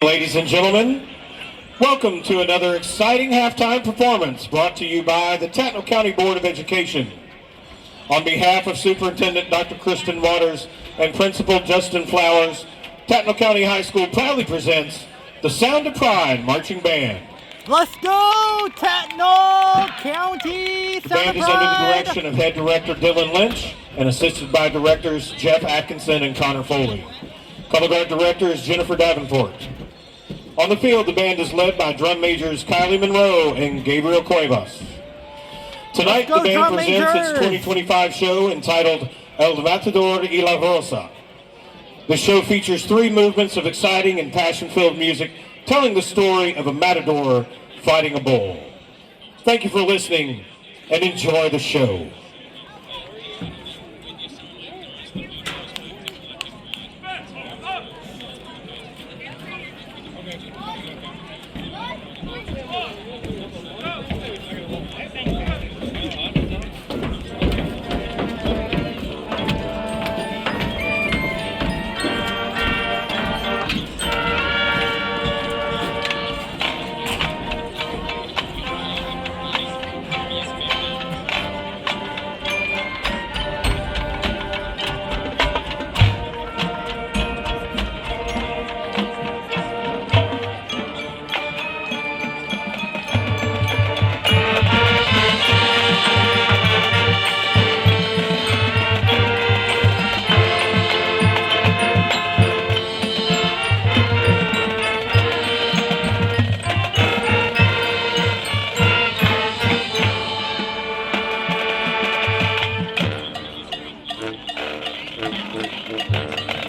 Ladies and gentlemen, welcome to another exciting halftime performance brought to you by the Tattnall County Board of Education. On behalf of Superintendent Dr. Kristen Waters and Principal Justin Flowers, Tattnall County High School proudly presents the Sound of Pride Marching Band. Let's go, Tattnall County! The band is under the direction of Head Director Dylan Lynch and assisted by Directors Jeff Atkinson and Connor Foley. Color Guard Director is Jennifer Davenport. On the field, the band is led by drum majors Kylie Monroe and Gabriel Cuevas. Tonight, the band presents its 2025 show entitled El Matador y la Rosa. The show features three movements of exciting and passion-filled music telling the story of a matador fighting a bull. Thank you for listening and enjoy the show.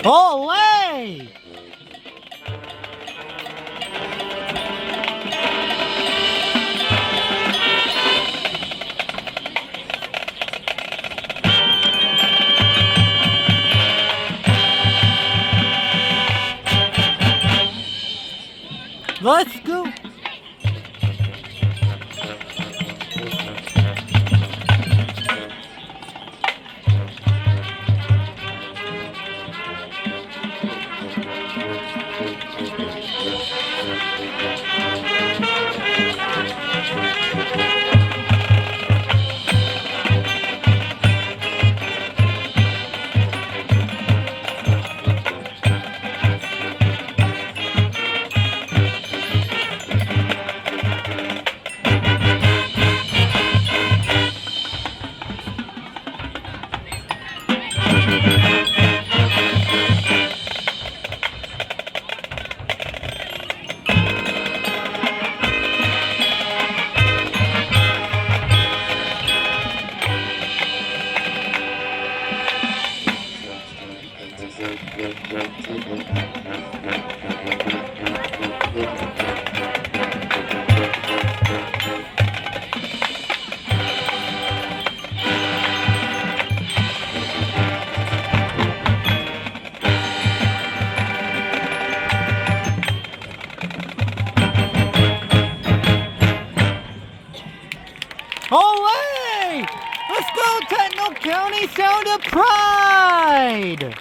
Olé! Let's go! Olé! Let's go, Tattnall County Sound of Pride!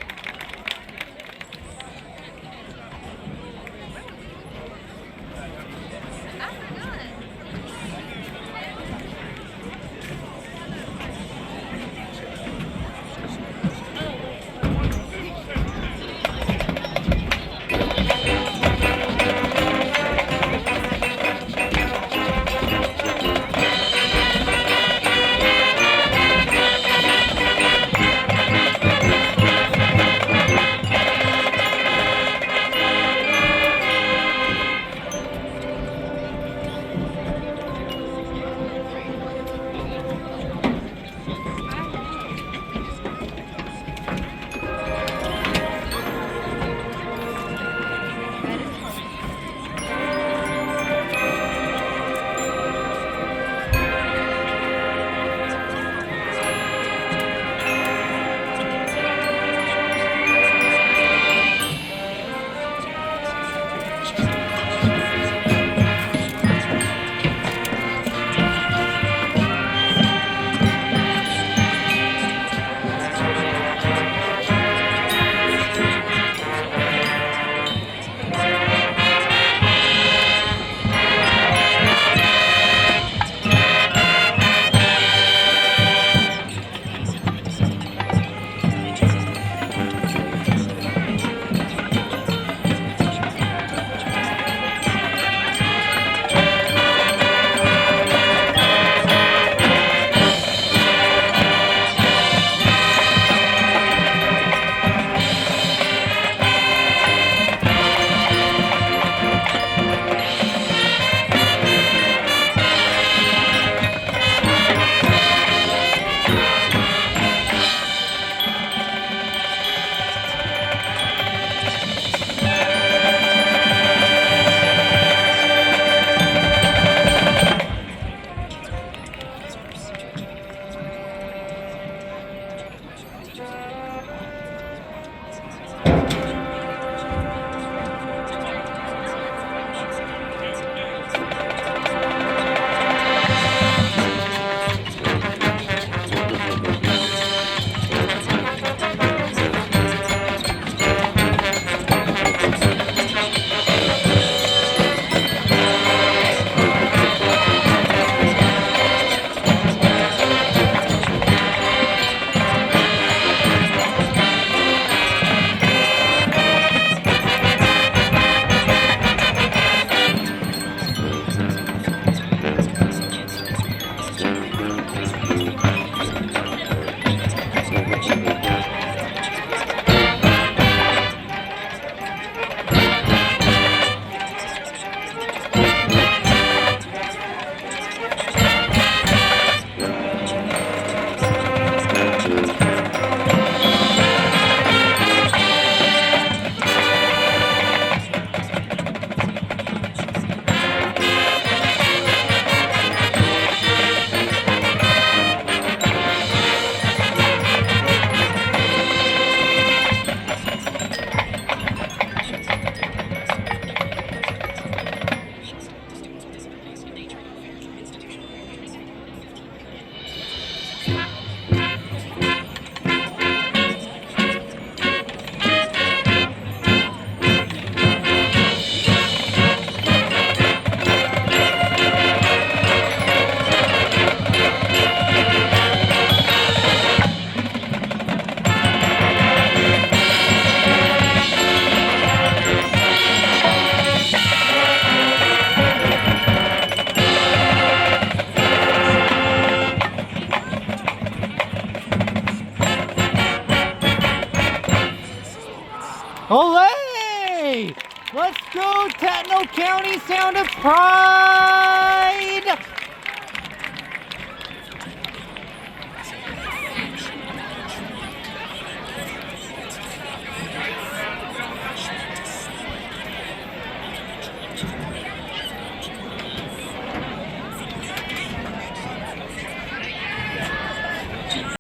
Tattnall County sound of pride!